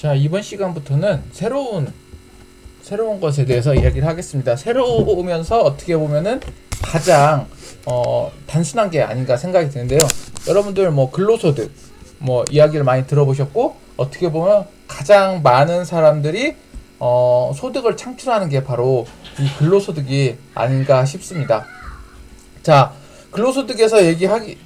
자, 이번 시간부터는 새로운 것에 대해서 이야기를 하겠습니다. 새로우면서 어떻게 보면은 가장 단순한 게 아닌가 생각이 드는데요. 여러분들 뭐 근로소득 이야기를 많이 들어보셨고, 어떻게 보면 가장 많은 사람들이 소득을 창출하는 게 바로 이 근로소득이 아닌가 싶습니다. 자, 근로소득에서 얘기하기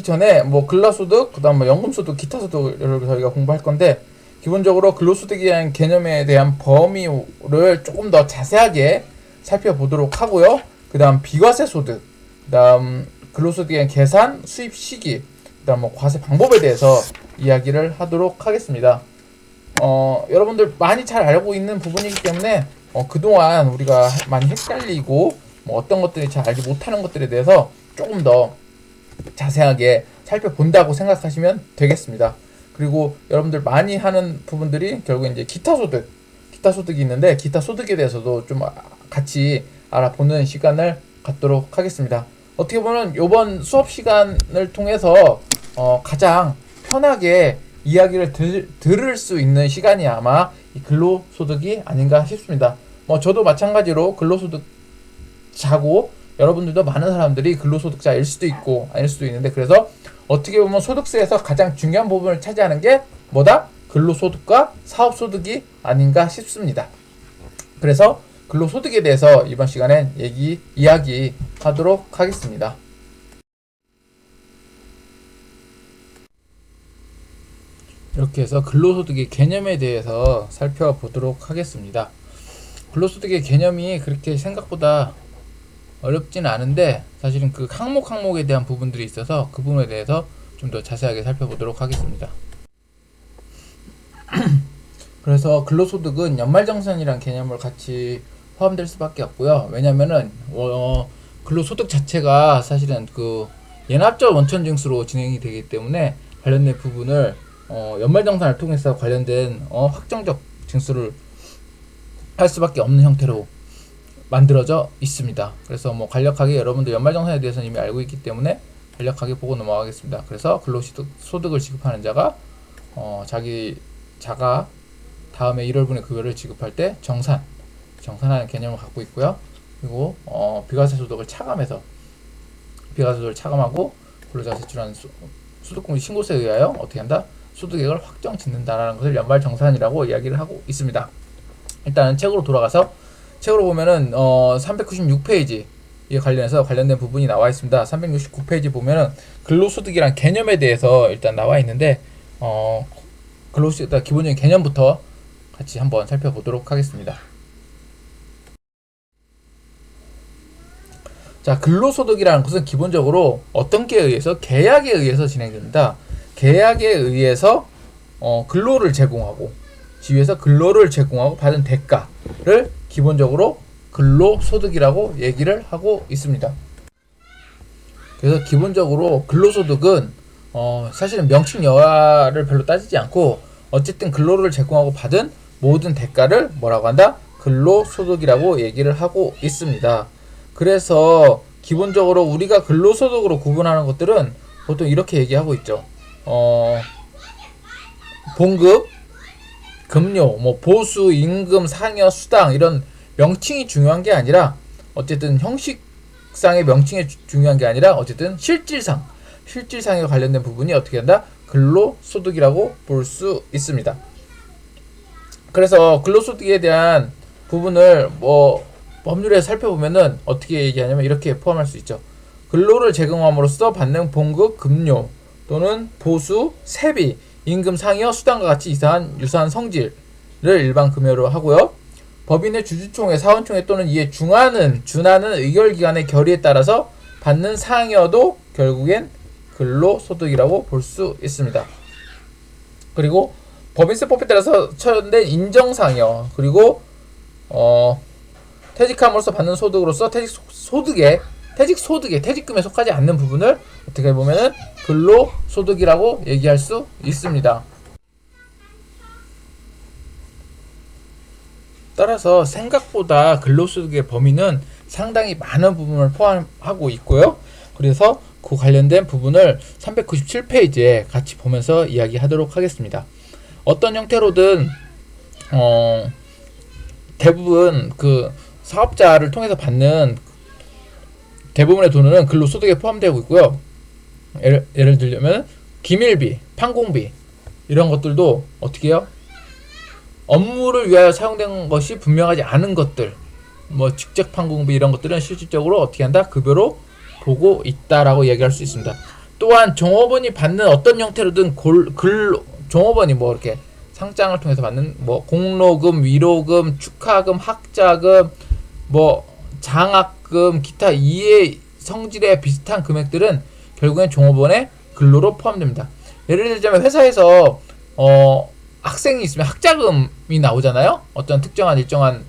전에 근로소득, 그다음 연금소득, 기타소득을 저희가 공부할 건데, 기본적으로 근로소득이라는 개념에 대한 범위를 조금 더 자세하게 살펴보도록 하고요. 그 다음 비과세소득, 그 다음 근로소득의 계산, 수입 시기, 그 다음 과세 방법에 대해서 이야기를 하도록 하겠습니다. 여러분들 많이 잘 알고 있는 부분이기 때문에 그동안 우리가 많이 헷갈리고 어떤 것들이 잘 알지 못하는 것들에 대해서 조금 더 자세하게 살펴본다고 생각하시면 되겠습니다. 그리고 여러분들 많이 하는 부분들이 결국 이제 기타소득이 있는데, 기타소득에 대해서도 좀 같이 알아보는 시간을 갖도록 하겠습니다. 어떻게 보면 이번 수업 시간을 통해서 가장 편하게 이야기를 들을 수 있는 시간이 아마 이 근로소득이 아닌가 싶습니다. 저도 마찬가지로 근로소득자고, 여러분들도 많은 사람들이 근로소득자일 수도 있고 아닐 수도 있는데, 그래서 어떻게 보면 소득세에서 가장 중요한 부분을 차지하는 게 뭐다? 근로소득과 사업소득이 아닌가 싶습니다. 그래서 근로소득에 대해서 이번 시간엔 이야기하도록 하겠습니다. 이렇게 해서 근로소득의 개념에 대해서 살펴보도록 하겠습니다. 근로소득의 개념이 그렇게 생각보다 어렵지는 않은데, 사실은 그 항목에 대한 부분들이 있어서 그 부분에 대해서 좀 더 자세하게 살펴보도록 하겠습니다. 그래서 근로소득은 연말정산이라는 개념을 같이 포함될 수밖에 없고요. 왜냐면은 근로소득 자체가 사실은 그 연합적 원천징수로 진행이 되기 때문에 관련된 부분을 연말정산을 통해서 관련된 확정적 징수를 할 수밖에 없는 형태로 만들어져 있습니다. 그래서 간략하게 여러분들 연말정산에 대해서는 이미 알고 있기 때문에 간략하게 보고 넘어가겠습니다. 그래서 근로소득을 지급하는 자가 자가 다음에 1월분의 급여를 지급할 때 정산하는 개념을 갖고 있고요. 그리고 비과세소득을 차감하고 근로자가 제출하는 소득공시 신고서에 의하여 어떻게 한다? 소득액을 확정 짓는다라는 것을 연말정산이라고 이야기를 하고 있습니다. 일단은 책으로 돌아가서, 책으로 보면은 396페이지에 관련해서 관련된 부분이 나와 있습니다. 369페이지 보면은 근로소득이란 개념에 대해서 일단 나와 있는데, 근로소득 기본적인 개념부터 같이 한번 살펴보도록 하겠습니다. 자, 근로소득이라는 것은 기본적으로 어떤 게 의해서? 계약에 의해서 진행됩니다. 계약에 의해서 근로를 제공하고, 지위에서 근로를 제공하고 받은 대가를 기본적으로 근로소득이라고 얘기를 하고 있습니다. 그래서 기본적으로 근로소득은 사실은 명칭 여하를 별로 따지지 않고, 어쨌든 근로를 제공하고 받은 모든 대가를 뭐라고 한다? 근로소득이라고 얘기를 하고 있습니다. 그래서 기본적으로 우리가 근로소득으로 구분하는 것들은 보통 이렇게 얘기하고 있죠. 봉급, 급료, 보수, 임금, 상여, 수당, 이런 명칭이 중요한 게 아니라, 어쨌든 형식상의 명칭이 중요한 게 아니라, 어쨌든 실질상에 관련된 부분이 어떻게 한다? 근로소득이라고 볼 수 있습니다. 그래서 근로소득에 대한 부분을 법률에 살펴보면은 어떻게 얘기하냐면 이렇게 포함할 수 있죠. 근로를 제공함으로써 받는 봉급, 급료 또는 보수, 세비, 임금, 상여, 수당과 같이 유사한 성질을 일반 급여로 하고요. 법인의 주주총회, 사원총회 또는 이에 준하는 의결기관의 결의에 따라서 받는 상여도 결국엔 근로소득이라고 볼 수 있습니다. 그리고 법인세법에 따라서 처리된 인정상여, 그리고 퇴직함으로써 받는 소득으로서 퇴직금에 속하지 않는 부분을 어떻게 보면은 근로소득이라고 얘기할 수 있습니다. 따라서 생각보다 근로소득의 범위는 상당히 많은 부분을 포함하고 있고요. 그래서 그 관련된 부분을 397페이지에 같이 보면서 이야기하도록 하겠습니다. 어떤 형태로든 대부분 그 사업자를 통해서 받는 대부분의 돈은 근로소득에 포함되고 있고요. 예를 들면 기밀비, 판공비 이런 것들도 어떻게 해요? 업무를 위하여 사용된 것이 분명하지 않은 것들, 뭐 직접 판공비 이런 것들은 실질적으로 어떻게 한다? 급여로 보고 있다라고 얘기할 수 있습니다. 또한 종업원이 받는 어떤 형태로든 종업원이 뭐 이렇게 상장을 통해서 받는 뭐 공로금, 위로금, 축하금, 학자금, 뭐 장학금, 기타 이해 성질에 비슷한 금액들은 결국엔 종업원의 근로로 포함됩니다. 예를 들자면 회사에서 학생이 있으면 학자금이 나오잖아요. 어떤 특정한 일정한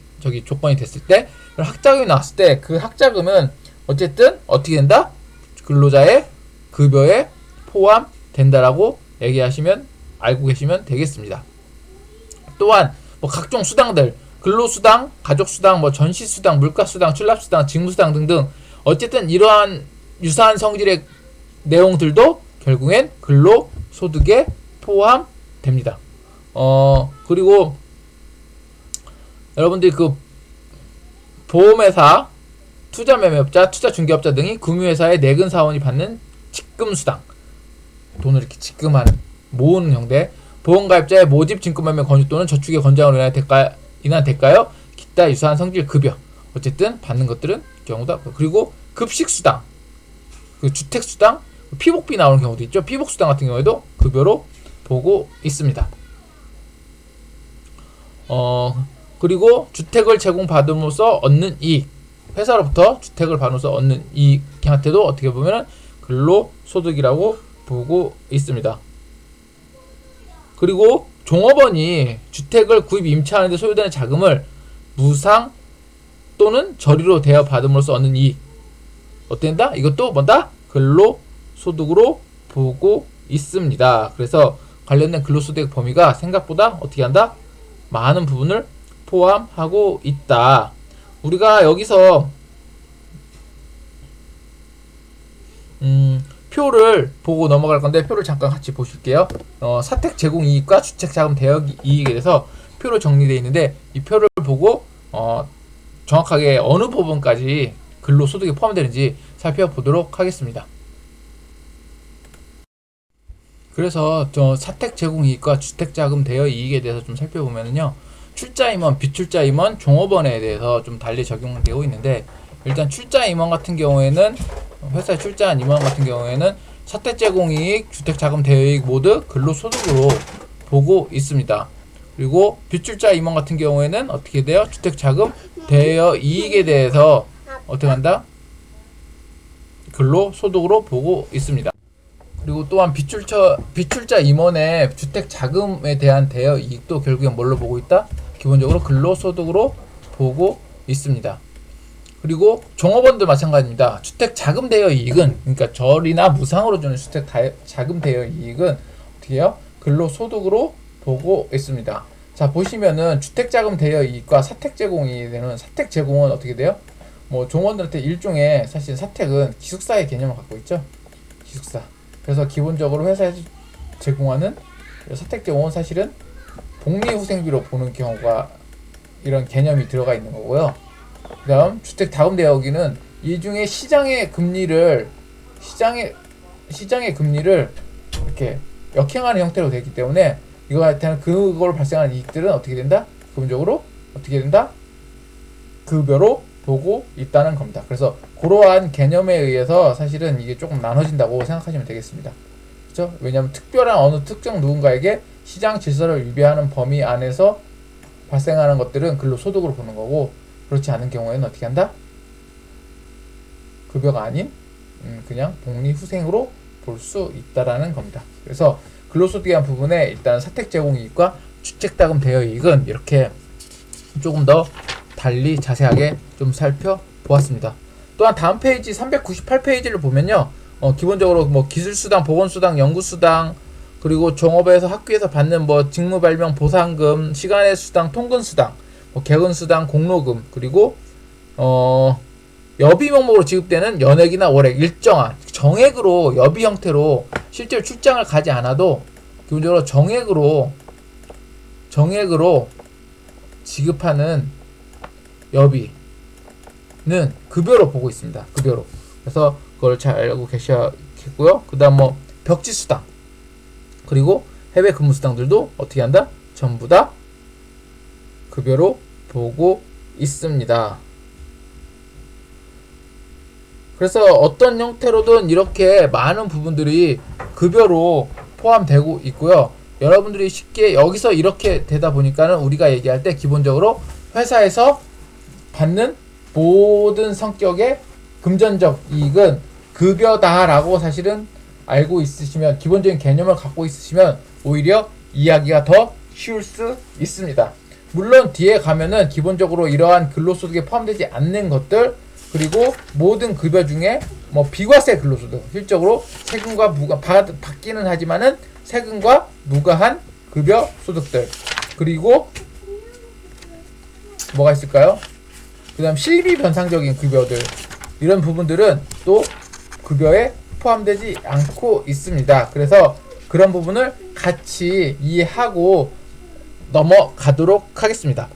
조건이 됐을 때 학자금이 나왔을 때 그 학자금은 어쨌든 어떻게 된다? 근로자의 급여에 포함된다라고 얘기하시면 알고 계시면 되겠습니다. 또한 뭐 각종 수당들, 근로수당, 가족수당, 뭐 전시수당, 물가수당, 출납수당, 직무수당 등등 어쨌든 이러한 유사한 성질의 내용들도 결국엔 근로소득에 포함됩니다. 그리고 여러분들이 그 보험회사, 투자매매업자, 투자중개업자 등이 금융회사의 내근 사원이 받는 직금수당, 돈을 이렇게 직금하는 모으는 형태, 보험가입자의 모집 증권매매 권유 또는 저축의 권장으로 인한 대가요, 기타 유사한 성질 급여, 어쨌든 받는 것들은 경우다. 그리고 급식수당, 그 주택수당, 피복비 나오는 경우도 있죠. 피복수당 같은 경우에도 급여로 보고 있습니다. 그리고 주택을 제공받음으로써 얻는 이익, 회사로부터 주택을 받으면서 얻는 이익한테도 어떻게 보면 근로소득이라고 보고 있습니다. 그리고 종업원이 주택을 구입 임차하는 데 소요되는 자금을 무상 또는 저리로 대여 받음으로써 얻는 이익, 어땠다? 이것도 뭐다? 근로소득으로 보고 있습니다. 그래서 관련된 근로소득 범위가 생각보다 어떻게 한다? 많은 부분을 포함하고 있다. 우리가 여기서 표를 보고 넘어갈 건데 표를 잠깐 같이 보실게요. 사택 제공 이익과 주택 자금 대여 이익에 대해서 표로 정리되어 있는데 이 표를 보고 정확하게 어느 부분까지 근로소득에 포함되는지 살펴보도록 하겠습니다. 그래서 사택 제공 이익과 주택 자금 대여 이익에 대해서 좀 살펴보면요. 출자 임원, 비출자 임원, 종업원에 대해서 좀 달리 적용되고 있는데, 일단 출자 임원 같은 경우에는 회사에 출자한 임원 같은 경우에는 사택 제공 이익, 주택 자금 대여 이익 모두 근로소득으로 보고 있습니다. 그리고 비출자 임원 같은 경우에는 어떻게 돼요? 주택 자금 대여 이익에 대해서 어떻게 한다? 근로소득으로 보고 있습니다. 그리고 또한 비출자 임원의 주택 자금에 대한 대여 이익도 결국엔 뭘로 보고 있다? 기본적으로 근로소득으로 보고 있습니다. 그리고 종업원도 마찬가지입니다. 주택 자금 대여 이익은, 그러니까 절이나 무상으로 주는 주택 자금 대여 이익은 어떻게 해요? 근로소득으로 보고 있습니다. 자, 보시면은 주택 자금 대여 이익과 사택 제공이 되는, 사택 제공은 어떻게 돼요? 뭐 종업원들한테 일종의, 사실 사택은 기숙사의 개념을 갖고 있죠. 기숙사. 그래서 기본적으로 회사에서 제공하는 사택 제공은 사실은 복리후생비로 보는 경우가, 이런 개념이 들어가 있는 거고요. 그 다음 주택 자금 대여기는 이 중에 시장의 금리를 이렇게 역행하는 형태로 되기 때문에 이거에 대한 그걸 발생하는 이익들은 어떻게 된다? 기본적으로 어떻게 된다? 급여로 보고 있다는 겁니다. 그래서 그러한 개념에 의해서 사실은 이게 조금 나눠진다고 생각하시면 되겠습니다. 그렇죠? 왜냐하면 특별한 어느 특정 누군가에게 시장 질서를 위배하는 범위 안에서 발생하는 것들은 근로소득으로 보는 거고, 그렇지 않은 경우에는 어떻게 한다? 급여가 아닌 그냥 복리후생으로 볼 수 있다라는 겁니다. 그래서 근로소득에 대한 부분에 일단 사택 제공 이익과 주택자금 대여 이익은 이렇게 조금 더 달리 자세하게 좀 살펴보았습니다. 또한 다음 페이지 398페이지를 보면요, 기본적으로 뭐 기술수당, 보건수당, 연구수당, 그리고 종업에서 학교에서 받는 뭐 직무발명 보상금, 시간의 수당, 통근수당, 뭐 개근수당, 공로금, 그리고 여비 명목으로 지급되는 연액이나 월액 일정한 정액으로 여비 형태로 실제로 출장을 가지 않아도 기본적으로 정액으로 지급하는 여비는 급여로 보고 있습니다. 급여로. 그래서 그걸 잘 알고 계셔야겠고요. 그 다음 뭐 벽지수당 그리고 해외 근무수당들도 어떻게 한다? 전부 다 급여로 보고 있습니다. 그래서 어떤 형태로든 이렇게 많은 부분들이 급여로 포함되고 있고요. 여러분들이 쉽게 여기서 이렇게 되다 보니까는 우리가 얘기할 때 기본적으로 회사에서 받는 모든 성격의 금전적 이익은 급여다라고 사실은 알고 있으시면, 기본적인 개념을 갖고 있으시면 오히려 이야기가 더 쉬울 수 있습니다. 물론 뒤에 가면은 기본적으로 이러한 근로소득에 포함되지 않는 것들, 그리고 모든 급여 중에 뭐 비과세 근로소득, 실적으로 세금과 받기는 하지만은 세금과 무과한 급여 소득들, 그리고 뭐가 있을까요? 그 다음 실비 변상적인 급여들, 이런 부분들은 또 급여에 포함되지 않고 있습니다. 그래서 그런 부분을 같이 이해하고 넘어가도록 하겠습니다.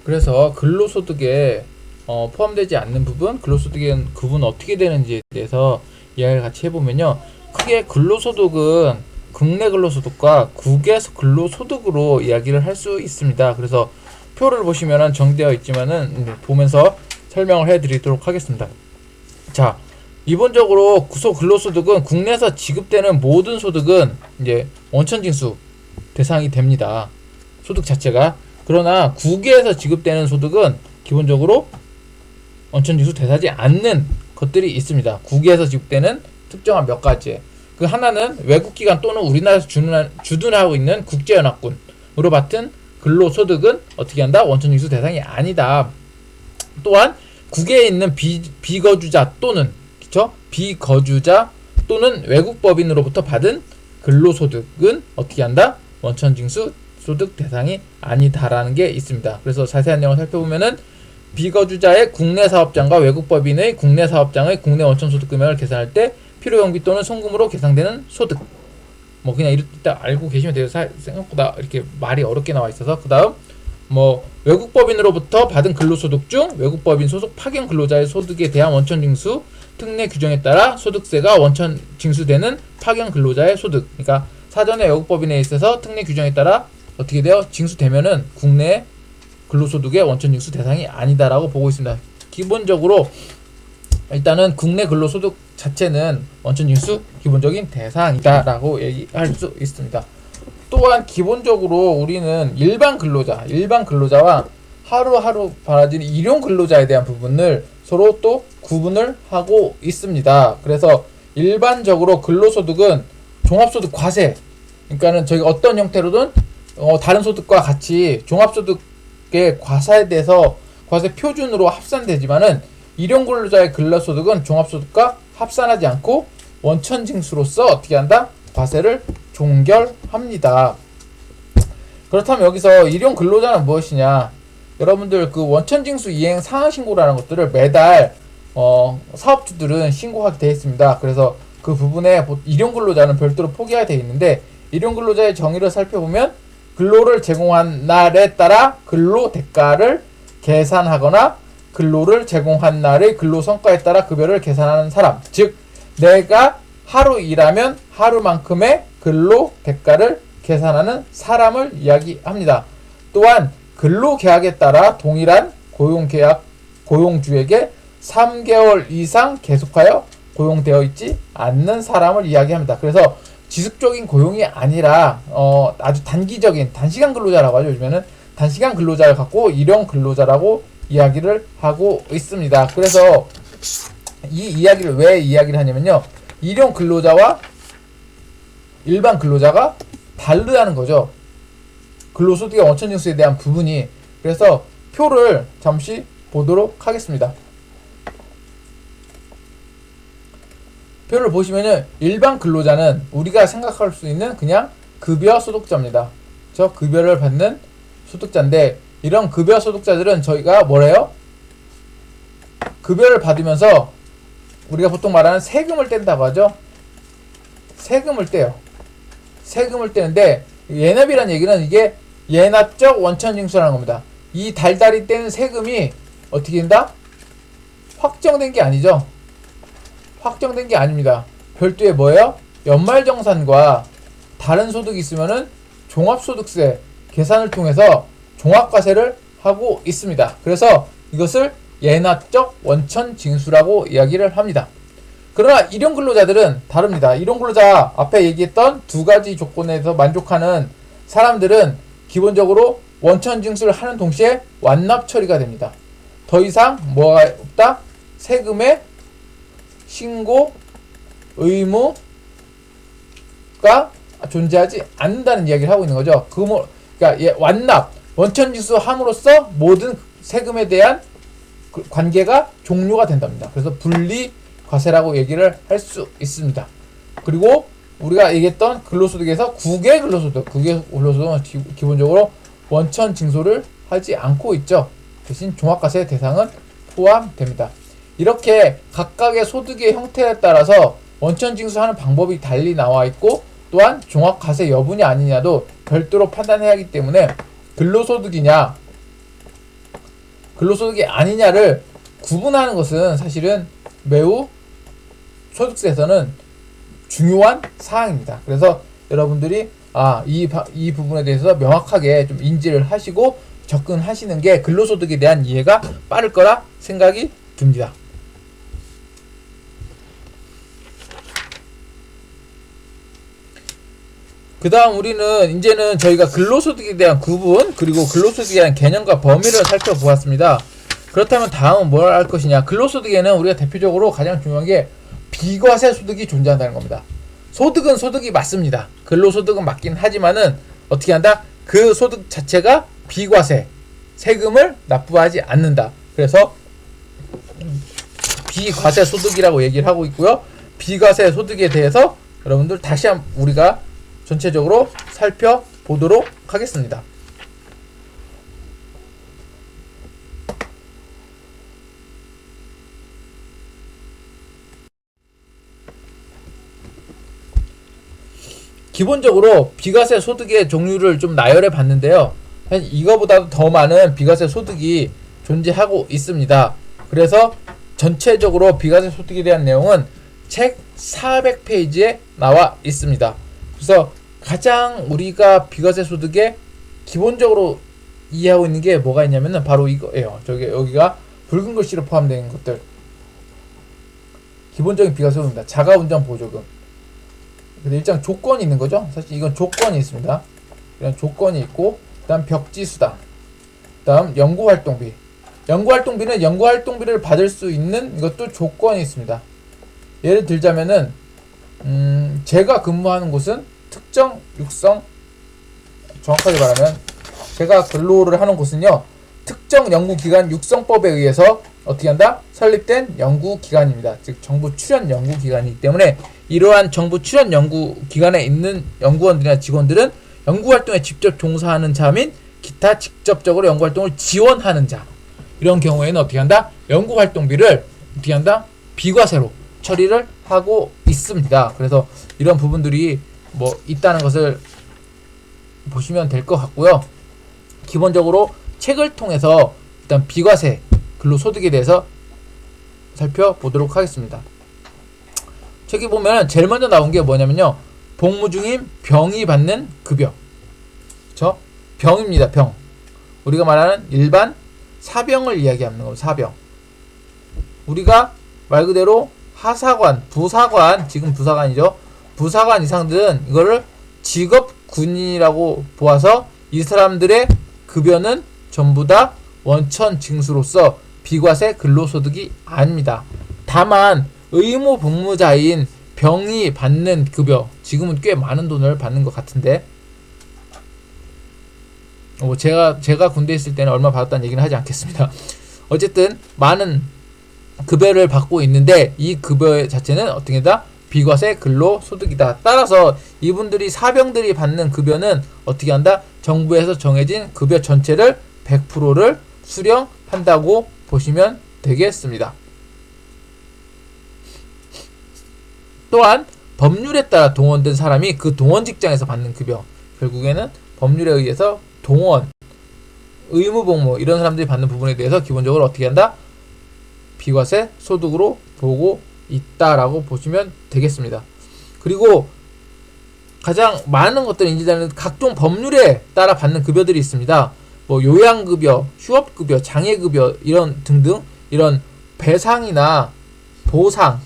그래서 근로소득에 포함되지 않는 부분, 근로소득의 구분 어떻게 되는지에 대해서 이야기를 같이 해보면요. 크게 근로소득은 국내 근로소득과 국외 근로소득으로 이야기를 할 수 있습니다. 그래서 표를 보시면은 정되어 있지만은 보면서 설명을 해드리도록 하겠습니다. 자, 기본적으로 근로소득은 국내에서 지급되는 모든 소득은 이제 원천징수 대상이 됩니다. 소득 자체가. 그러나 국외에서 지급되는 소득은 기본적으로 원천징수 대상하지 않는 것들이 있습니다. 국외에서 지급되는 특정한 몇 가지. 그 하나는 외국기관 또는 우리나라에서 주둔하고 있는 국제연합군으로 받은 근로소득은 어떻게 한다? 원천징수 대상이 아니다. 또한 국외에 있는 비거주자 또는 비거주자 또는 외국법인으로부터 받은 근로소득은 어떻게 한다? 원천징수 소득 대상이 아니다라는 게 있습니다. 그래서 자세한 내용을 살펴보면은 비거주자의 국내 사업장과 외국법인의 국내 사업장의 국내 원천소득 금액을 계산할 때 필요경비 또는 송금으로 계산되는 소득. 뭐 그냥 이렇게 알고 계시면 돼요. 생각보다 이렇게 말이 어렵게 나와 있어서. 그 다음 뭐 외국법인으로부터 받은 근로소득 중 외국법인 소속 파견 근로자의 소득에 대한 원천징수 특례 규정에 따라 소득세가 원천징수되는 파견 근로자의 소득. 그러니까 사전에 외국법인에 있어서 특례 규정에 따라 어떻게 돼요? 징수되면은 국내 근로소득의 원천징수 대상이 아니다라고 보고 있습니다. 기본적으로 일단은 국내 근로소득 자체는 원천징수 기본적인 대상이다라고 얘기할 수 있습니다. 또한 기본적으로 우리는 일반 근로자와 하루하루 많아지는 일용 근로자에 대한 부분을 서로 또 구분을 하고 있습니다. 그래서 일반적으로 근로소득은 종합소득 과세, 그러니까는 저희 어떤 형태로든 다른 소득과 같이 종합소득의 과세에 대해서 과세 표준으로 합산되지만은 일용 근로자의 근로소득은 종합소득과 합산하지 않고 원천징수로서 어떻게 한다? 과세를 종결합니다. 그렇다면 여기서 일용 근로자는 무엇이냐? 여러분들 그 원천징수 이행 상한신고라는 것들을 매달 사업주들은 신고하게 되어 있습니다. 그래서 그 부분에 일용 근로자는 별도로 포기하게 되어 있는데, 일용 근로자의 정의를 살펴보면 근로를 제공한 날에 따라 근로 대가를 계산하거나 근로를 제공한 날의 근로 성과에 따라 급여를 계산하는 사람, 즉 내가 하루 일하면 하루만큼의 근로 대가를 계산하는 사람을 이야기합니다. 또한 근로계약에 따라 동일한 고용주에게 3개월 이상 계속하여 고용되어 있지 않는 사람을 이야기합니다. 그래서 지속적인 고용이 아니라 아주 단기적인 단시간 근로자라고 하죠. 요즘에는 단시간 근로자를 갖고 일용 근로자라고 이야기를 하고 있습니다. 그래서 이 이야기를 왜 이야기를 하냐면요, 일용 근로자와 일반 근로자가 다르다는 거죠. 근로소득의 원천징수에 대한 부분이. 그래서 표를 잠시 보도록 하겠습니다. 표를 보시면은 일반 근로자는 우리가 생각할 수 있는 그냥 급여 소득자입니다. 저 급여를 받는 소득자인데, 이런 급여 소득자들은 저희가 뭐래요? 급여를 받으면서 우리가 보통 말하는 세금을 뗀다고 하죠. 세금을 떼요. 세금을 떼는데 예납이라는 얘기는 이게 예납적 원천징수라는 겁니다. 이 달달이 떼는 세금이 어떻게 된다? 확정된 게 아니죠. 확정된 게 아닙니다. 별도의 뭐예요? 연말정산과 다른 소득이 있으면은 종합소득세 계산을 통해서 종합과세를 하고 있습니다. 그래서 이것을 예납적 원천징수라고 이야기를 합니다. 그러나 일용근로자들은 다릅니다. 일용근로자 앞에 얘기했던 두 가지 조건에서 만족하는 사람들은 기본적으로 원천징수를 하는 동시에 완납 처리가 됩니다. 더 이상 뭐가 없다? 세금의 신고 의무가 존재하지 않는다는 이야기를 하고 있는 거죠. 그러니까 완납, 원천징수 함으로써 모든 세금에 대한 관계가 종료가 된답니다. 그래서 분리 과세라고 얘기를 할 수 있습니다. 그리고 우리가 얘기했던 근로소득에서 국외 근로소득은 기본적으로 원천 징수를 하지 않고 있죠. 대신 종합과세 대상은 포함됩니다. 이렇게 각각의 소득의 형태에 따라서 원천 징수하는 방법이 달리 나와 있고, 또한 종합과세 여부냐 아니냐도 별도로 판단해야 하기 때문에 근로소득이냐 근로소득이 아니냐를 구분하는 것은 사실은 매우 소득세에서는 중요한 사항입니다. 그래서 여러분들이 이 부분에 대해서 명확하게 좀 인지를 하시고 접근하시는 게 근로소득에 대한 이해가 빠를 거라 생각이 듭니다. 그 다음 우리는 이제는 저희가 근로소득에 대한 구분, 그리고 근로소득에 대한 개념과 범위를 살펴보았습니다. 그렇다면 다음은 뭘 할 것이냐. 근로소득에는 우리가 대표적으로 가장 중요한 게 비과세 소득이 존재한다는 겁니다. 소득은 소득이 맞습니다. 근로소득은 맞긴 하지만은 어떻게 한다? 그 소득 자체가 비과세, 세금을 납부하지 않는다. 그래서 비과세 소득이라고 얘기를 하고 있고요. 비과세 소득에 대해서 여러분들 다시 한번 우리가 전체적으로 살펴보도록 하겠습니다. 기본적으로 비과세 소득의 종류를 좀 나열해 봤는데요. 사실 이거보다도 더 많은 비과세 소득이 존재하고 있습니다. 그래서 전체적으로 비과세 소득에 대한 내용은 책 400페이지에 나와 있습니다. 그래서 가장 우리가 비과세 소득에 기본적으로 이해하고 있는 게 뭐가 있냐면은 바로 이거예요. 여기가 붉은 글씨로 포함되어 있는 것들. 기본적인 비과세 소득입니다. 자가운전 보조금. 일정 조건이 있는 거죠. 사실 이건 조건이 있습니다. 이런 조건이 있고, 그다음 벽지수당, 그다음 연구활동비. 연구활동비는 연구활동비를 받을 수 있는 이것도 조건이 있습니다. 예를 들자면은 제가 근무하는 곳은 특정 육성, 정확하게 말하면 제가 근로를 하는 곳은요, 특정 연구기관 육성법에 의해서 어떻게 한다? 설립된 연구기관입니다. 즉 정부 출연 연구기관이기 때문에 이러한 정부 출연 연구기관에 있는 연구원들이나 직원들은 연구활동에 직접 종사하는 자 및 기타 직접적으로 연구활동을 지원하는 자, 이런 경우에는 어떻게 한다? 연구활동비를 어떻게 한다? 비과세로 처리를 하고 있습니다. 그래서 이런 부분들이 뭐 있다는 것을 보시면 될 것 같고요. 기본적으로 책을 통해서 일단 비과세 근로소득에 대해서 살펴보도록 하겠습니다. 책에 보면 제일 먼저 나온 게 뭐냐면요, 복무 중인 병이 받는 급여. 그쵸? 병입니다. 병. 우리가 말하는 일반 사병을 이야기하는 겁니다. 사병. 우리가 말 그대로 하사관, 부사관, 지금 부사관이죠. 부사관 이상들은 이거를 직업군인이라고 보아서 이 사람들의 급여는 전부 다 원천 징수로서 비과세 근로소득이 아닙니다. 다만 의무 복무자인 병이 받는 급여, 지금은 꽤 많은 돈을 받는 것 같은데, 제가 군대에 있을 때는 얼마 받았다는 얘기는 하지 않겠습니다. 어쨌든 많은 급여를 받고 있는데 이 급여 자체는 어떻게 다 비과세 근로소득이다. 따라서 이분들이 사병들이 받는 급여는 어떻게 한다? 정부에서 정해진 급여 전체를 100%를 수령한다고 보시면 되겠습니다. 또한 법률에 따라 동원된 사람이 그 동원 직장에서 받는 급여, 결국에는 법률에 의해서 동원, 의무복무 이런 사람들이 받는 부분에 대해서 기본적으로 어떻게 한다? 비과세 소득으로 보고 있다라고 보시면 되겠습니다. 그리고 가장 많은 것들을 인지되는 각종 법률에 따라 받는 급여들이 있습니다. 뭐 요양급여, 휴업급여, 장애급여 이런 등등 이런 배상이나 보상,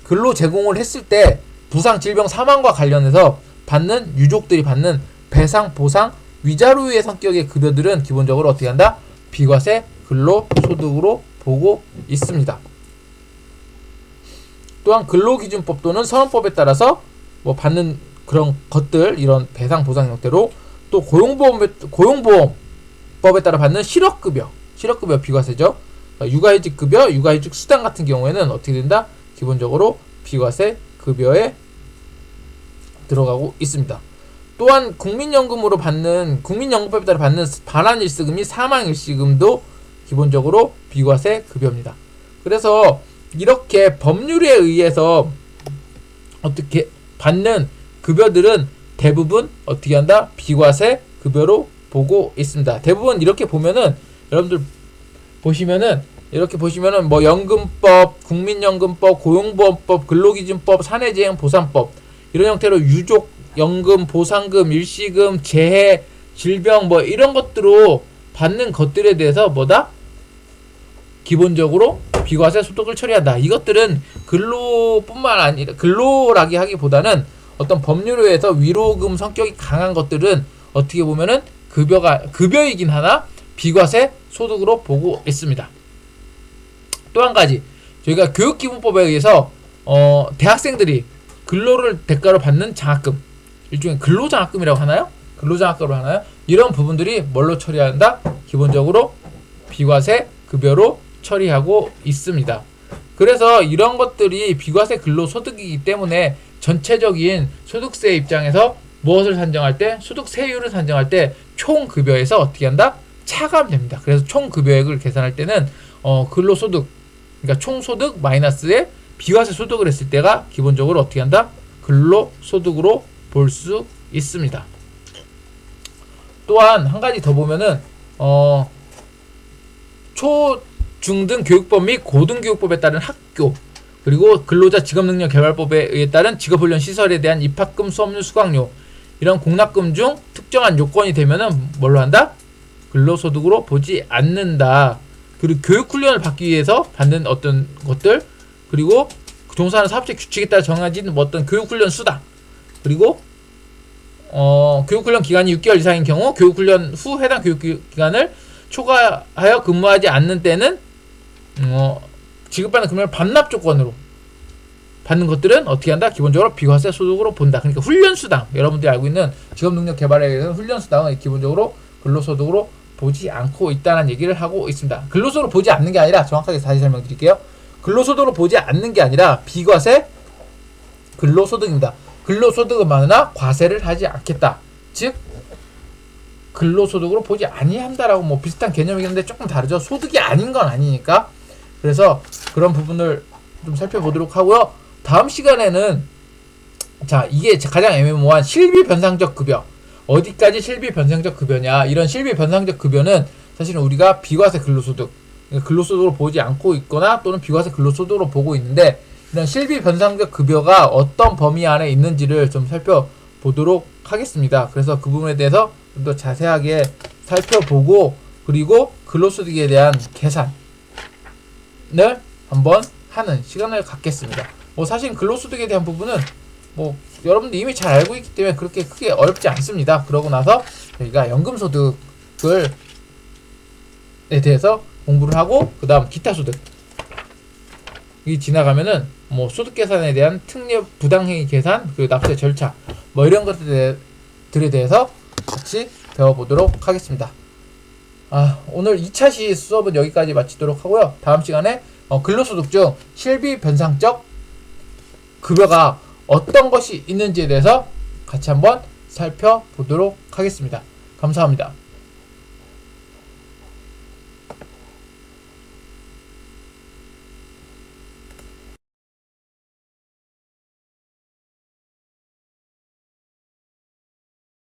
근로 제공을 했을 때 부상, 질병, 사망과 관련해서 받는 유족들이 받는 배상, 보상, 위자료의 성격의 급여들은 기본적으로 어떻게 한다? 비과세 근로소득으로 보고 있습니다. 또한 근로기준법 또는 선언법에 따라서 뭐 받는 그런 것들, 이런 배상, 보상 형태로 또 고용보험법에 따라 받는 실업급여 비과세죠. 육아휴직급여, 육아휴직 수당 같은 경우에는 어떻게 된다? 기본적으로 비과세 급여에 들어가고 있습니다. 또한 국민연금으로 받는 국민연금법에 따라 받는 반환일시금 및 사망일시금도 기본적으로 비과세 급여입니다. 그래서 이렇게 법률에 의해서 어떻게 받는 급여들은 대부분 어떻게 한다? 비과세 급여로 보고 있습니다. 대부분 이렇게 보면은 여러분들 보시면은 이렇게 보시면은 뭐 연금법, 국민연금법, 고용보험법, 근로기준법, 사내재해 보상법 이런 형태로 유족 연금, 보상금, 일시금, 재해, 질병 뭐 이런 것들로 받는 것들에 대해서 뭐다? 기본적으로 비과세 소득을 처리한다. 이것들은 근로뿐만 아니라 근로라기 하기보다는 어떤 법률에 의해서 위로금 성격이 강한 것들은 어떻게 보면은 급여이긴 하나 비과세 소득으로 보고 있습니다. 또 한 가지 저희가 교육기본법에 의해서 대학생들이 근로를 대가로 받는 장학금, 일종의 근로장학금이라고 하나요? 근로장학금을 하나요? 이런 부분들이 뭘로 처리한다? 기본적으로 비과세 급여로 처리하고 있습니다. 그래서 이런 것들이 비과세 근로소득이기 때문에 전체적인 소득세 입장에서 무엇을 산정할 때, 소득세율을 산정할 때 총 급여에서 어떻게 한다? 차감됩니다. 그래서 총 급여액을 계산할 때는 근로소득, 그러니까 총소득 마이너스에 비과세 소득을 했을 때가 기본적으로 어떻게 한다? 근로소득으로 볼 수 있습니다. 또한 한 가지 더 보면은 초, 중등 교육법 및 고등교육법에 따른 학교, 그리고 근로자 직업능력 개발법에 의해 따른 직업훈련 시설에 대한 입학금, 수업료, 수강료 이런 공납금 중 특정한 요건이 되면은 뭘로 한다? 근로소득으로 보지 않는다. 그리고 교육훈련을 받기 위해서 받는 어떤 것들, 그리고 종사하는 사업체 규칙에 따라 정해진 어떤 교육훈련 수당, 그리고 교육훈련 기간이 6개월 이상인 경우 교육훈련 후 해당 교육기간을 초과하여 근무하지 않는 때는 지급받는 금액을 반납 조건으로 받는 것들은 어떻게 한다? 기본적으로 비과세 소득으로 본다. 그러니까 훈련수당, 여러분들이 알고 있는 직업능력 개발에 의해서 훈련수당은 기본적으로 근로소득으로 보지 않고 있다는 얘기를 하고 있습니다. 근로소득으로 보지 않는 게 아니라, 정확하게 다시 설명드릴게요. 근로소득으로 보지 않는 게 아니라 비과세 근로소득입니다. 근로소득은 많으나 과세를 하지 않겠다. 즉 근로소득으로 보지 아니한다라고 뭐 비슷한 개념이겠는데 조금 다르죠. 소득이 아닌 건 아니니까. 그래서 그런 부분을 좀 살펴보도록 하고요. 다음 시간에는 자, 이게 가장 애매모호한 실비 변상적 급여. 어디까지 실비 변상적 급여냐. 이런 실비 변상적 급여는 사실은 우리가 비과세 근로소득, 근로소득으로 보지 않고 있거나 또는 비과세 근로소득으로 보고 있는데, 이런 실비 변상적 급여가 어떤 범위 안에 있는지를 좀 살펴보도록 하겠습니다. 그래서 그 부분에 대해서 좀 더 자세하게 살펴보고, 그리고 근로소득에 대한 계산을 한번 하는 시간을 갖겠습니다. 뭐 사실 근로소득에 대한 부분은 뭐 여러분들 이미 잘 알고 있기 때문에 그렇게 크게 어렵지 않습니다. 그러고 나서 저희가 연금소득에 대해서 공부를 하고, 그 다음 기타소득 이 지나가면은 뭐 소득계산에 대한 특례 부당행위 계산, 그리고 납세 절차 뭐 이런 것들에 대해서 같이 배워보도록 하겠습니다. 오늘 2차 시 수업은 여기까지 마치도록 하고요. 다음 시간에 근로소득 중 실비 변상적 급여가 어떤 것이 있는지에 대해서 같이 한번 살펴보도록 하겠습니다. 감사합니다.